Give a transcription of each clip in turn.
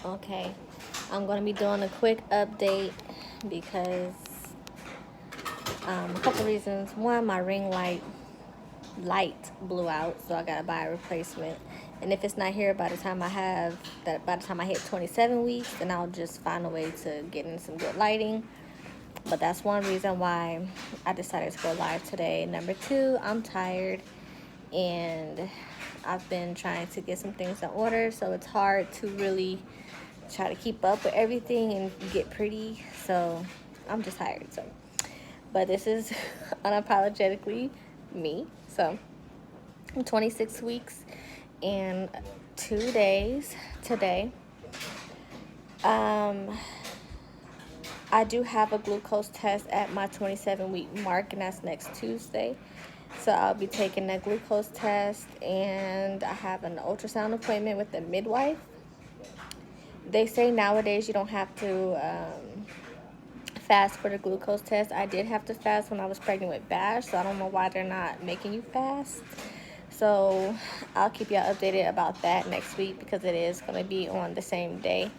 Okay, I'm going to be doing a quick update because a couple reasons. One, my ring light blew out, so I gotta buy a replacement. And if it's not here by the time by the time I hit 27 weeks, then I'll just find a way to get in some good lighting. But that's one reason why I decided to go live today. Number two, I'm tired and I've been trying to get some things in order, so it's hard to really try to keep up with everything and get pretty. So I'm just tired. So, but this is unapologetically me. So I'm 26 weeks and 2 days today. I do have a glucose test at my 27-week mark, and that's next Tuesday. So I'll be taking that glucose test, and I have an ultrasound appointment with the midwife. They say nowadays you don't have to fast for the glucose test. I did have to fast when I was pregnant with Bash, so I don't know why they're not making you fast. So I'll keep y'all updated about that next week because it is going to be on the same day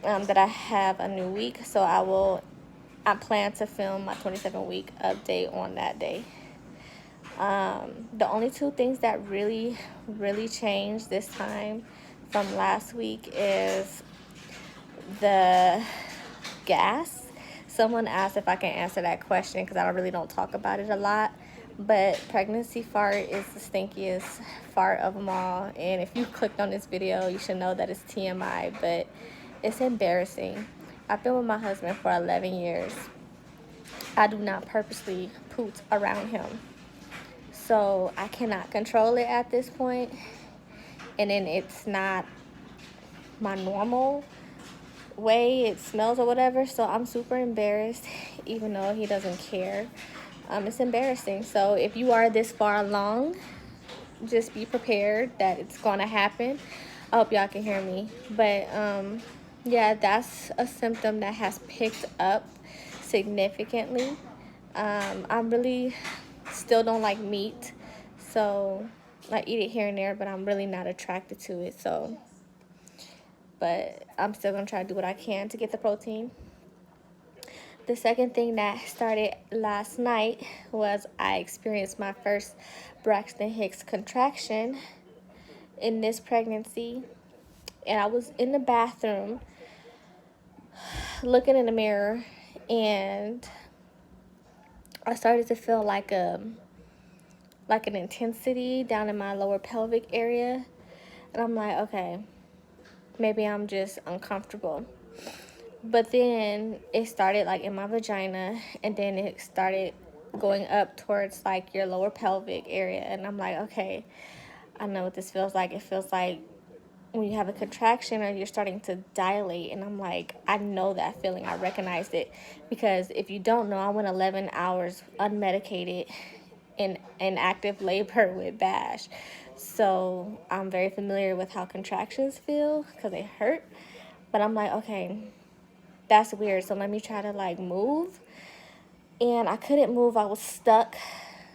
that I have a new week. So I plan to film my 27-week update on that day. The only two things that really changed this time from last week is the gas. Someone asked if I can answer that question because I really don't talk about it a lot. But pregnancy fart is the stinkiest fart of them all. And if you clicked on this video, you should know that it's TMI, but it's embarrassing. I've been with my husband for 11 years. I do not purposely poot around him. So I cannot control it at this point. And then it's not my normal way it smells or whatever. So I'm super embarrassed, even though he doesn't care. It's embarrassing. So if you are this far along, just be prepared that it's going to happen. I hope y'all can hear me. But yeah, that's a symptom that has picked up significantly. I really still don't like meat, so I eat it here and there, but I'm really not attracted to it. So, but I'm still gonna try to do what I can to get the protein. The second thing that started last night was I experienced my first Braxton Hicks contraction in this pregnancy, and I was in the bathroom looking in the mirror, and I started to feel like an intensity down in my lower pelvic area, and I'm like, okay, maybe I'm just uncomfortable. But then it started like in my vagina, and then it started going up towards like your lower pelvic area, and I'm like, okay, I know what this feels like. It feels like when you have a contraction or you're starting to dilate, and I'm like, I know that feeling. I recognized it because if you don't know, I went 11 hours unmedicated in active labor with Bash. So I'm very familiar with how contractions feel because they hurt. But I'm like, okay, that's weird. So let me try to like move. And I couldn't move. I was stuck.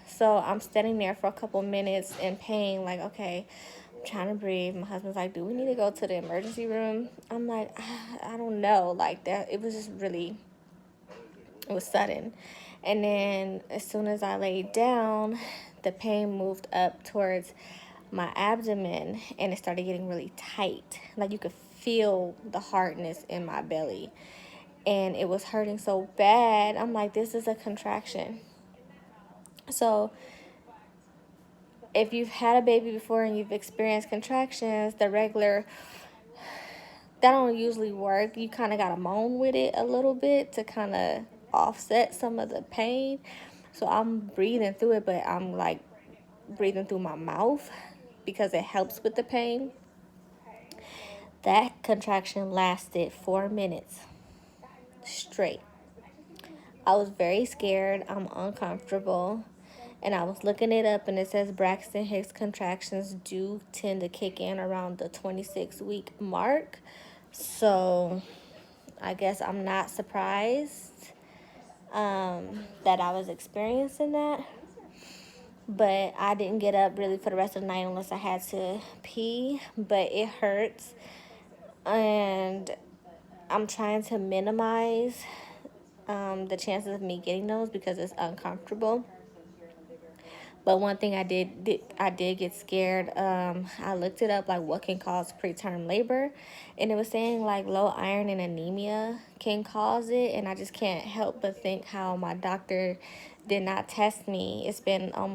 So I'm standing there for a couple minutes in pain, like, okay, I'm trying to breathe. My husband's like, do we need to go to the emergency room? I'm like, I don't know. Like that, it was just really, it was sudden. And then as soon as I laid down, the pain moved up towards my abdomen and it started getting really tight. Like you could feel the hardness in my belly. And it was hurting so bad. I'm like, this is a contraction. So if you've had a baby before and you've experienced contractions, that don't usually work. You kind of got to moan with it a little bit to kind of offset some of the pain. So I'm breathing through it, but I'm like breathing through my mouth because it helps with the pain. That contraction lasted 4 minutes straight. I was very scared. I'm uncomfortable. And I was looking it up, and it says Braxton Hicks contractions do tend to kick in around the 26-week mark. So I guess I'm not surprised that I was experiencing that. But I didn't get up really for the rest of the night unless I had to pee. But it hurts. and I'm trying to minimize the chances of me getting those because it's uncomfortable. But one thing I did get scared. I looked it up, like what can cause preterm labor, and it was saying like low iron and anemia can cause it. And I just can't help but think how my doctor did not test me. It's been a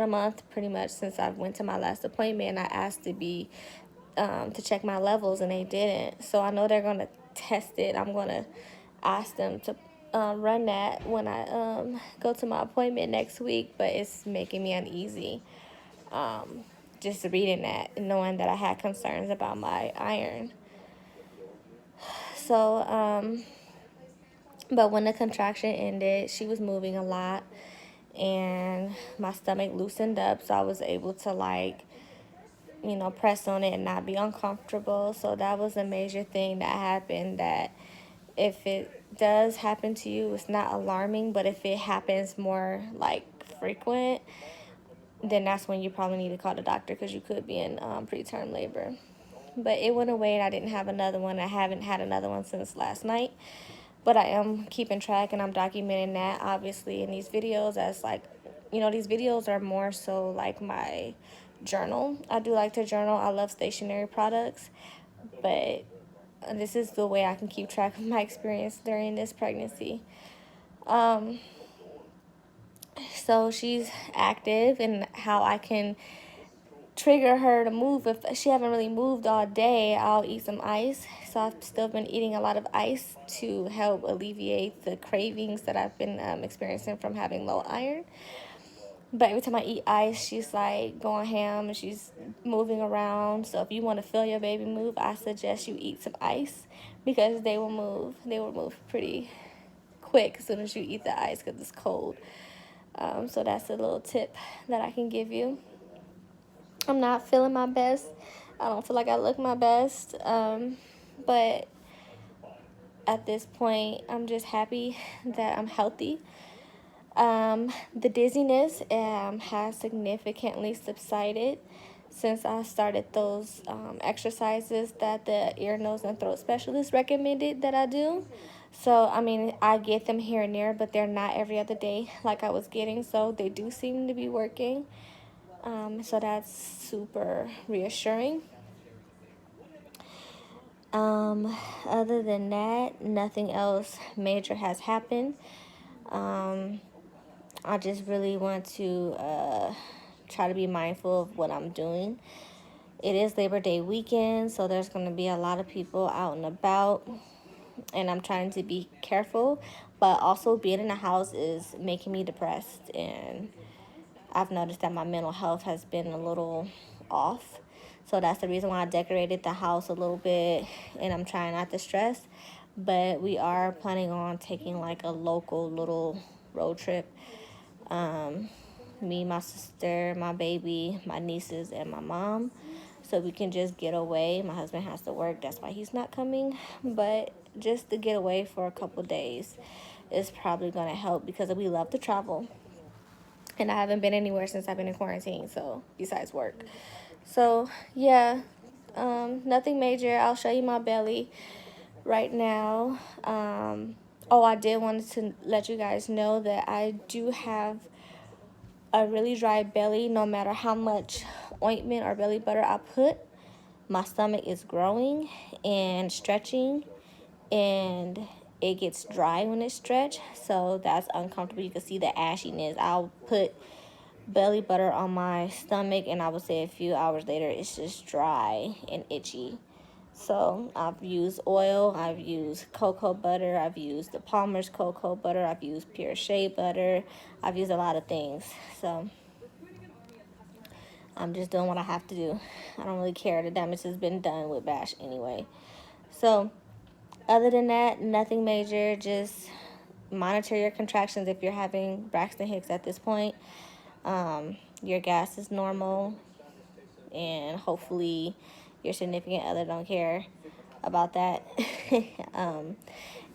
month pretty much since I went to my last appointment. And I asked to check my levels, and they didn't. So I know they're gonna test it. I'm gonna ask them to run that when I go to my appointment next week, but it's making me uneasy just reading that and knowing that I had concerns about my iron. So, but when the contraction ended, she was moving a lot and my stomach loosened up, so I was able to press on it and not be uncomfortable. So that was a major thing that happened, that if it does happen to you, it's not alarming, but if it happens more like frequent, then that's when you probably need to call the doctor because you could be in preterm labor. But it went away and I didn't have another one. I haven't had another one since last night. But I am keeping track and I'm documenting that obviously in these videos, as like, these videos are more so like my journal. I do like to journal. I love stationery products, but this is the way I can keep track of my experience during this pregnancy. Um, so she's active, and how I can trigger her to move. If she haven't really moved all day, I'll eat some ice. So I've still been eating a lot of ice to help alleviate the cravings that I've been experiencing from having low iron. But every time I eat ice, she's like going ham and she's moving around. So if you want to feel your baby move, I suggest you eat some ice because they will move. They will move pretty quick as soon as you eat the ice because it's cold. So that's a little tip that I can give you. I'm not feeling my best. I don't feel like I look my best. But at this point, I'm just happy that I'm healthy. The dizziness has significantly subsided since I started those exercises that the ear, nose, and throat specialist recommended that I do. So, I mean, I get them here and there, but they're not every other day like I was getting. So they do seem to be working. So that's super reassuring. Other than that, nothing else major has happened. I just really want to try to be mindful of what I'm doing. It is Labor Day weekend, so there's going to be a lot of people out and about, and I'm trying to be careful, but also being in the house is making me depressed, and I've noticed that my mental health has been a little off. So that's the reason why I decorated the house a little bit, and I'm trying not to stress. But we are planning on taking like a local little road trip. Me, my sister, my baby, my nieces, and my mom. So we can just get away. My husband has to work, that's why he's not coming. But just to get away for a couple days is probably going to help because we love to travel. And I haven't been anywhere since I've been in quarantine, so besides work. So yeah, nothing major. I'll show you my belly right now. I did want to let you guys know that I do have a really dry belly. No matter how much ointment or belly butter I put, my stomach is growing and stretching, and it gets dry when it's stretched, so that's uncomfortable. You can see the ashiness. I'll put belly butter on my stomach, and I would say a few hours later it's just dry and itchy. So I've used oil, I've used cocoa butter, I've used the Palmer's cocoa butter, I've used pure shea butter, I've used a lot of things. So I'm just doing what I have to do. I don't really care. The damage has been done with Bash anyway. So other than that, nothing major. Just monitor your contractions if you're having Braxton Hicks at this point. Your gas is normal, and hopefully your significant other don't care about that.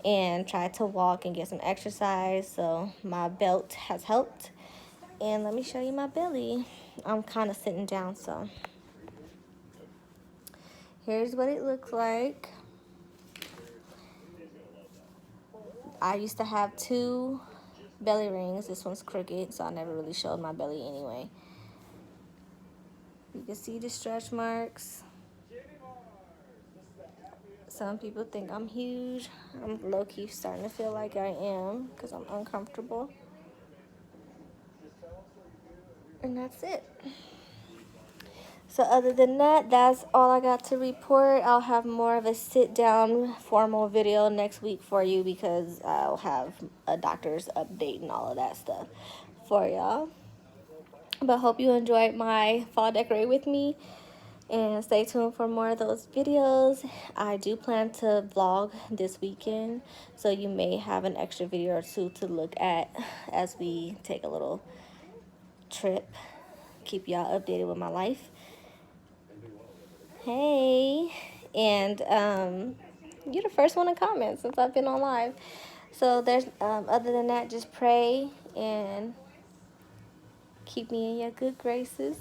And try to walk and get some exercise. So my belt has helped. And let me show you my belly. I'm kind of sitting down, so Here's what it looks like. I used to have 2 belly rings. This one's crooked, so I never really showed my belly anyway. You can see the stretch marks. Some people think I'm huge. I'm low-key starting to feel like I am because I'm uncomfortable. And that's it. So other than that, that's all I got to report. I'll have more of a sit-down formal video next week for you because I'll have a doctor's update and all of that stuff for y'all. But hope you enjoyed my fall decorate with me. And stay tuned for more of those videos. I do plan to vlog this weekend, so you may have an extra video or 2 to look at as we take a little trip. Keep y'all updated with my life. Hey, and you're the first one to comment since I've been on live. So there's other than that, just pray and keep me in your good graces.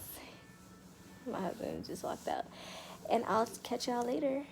My husband just walked out, and I'll catch y'all later.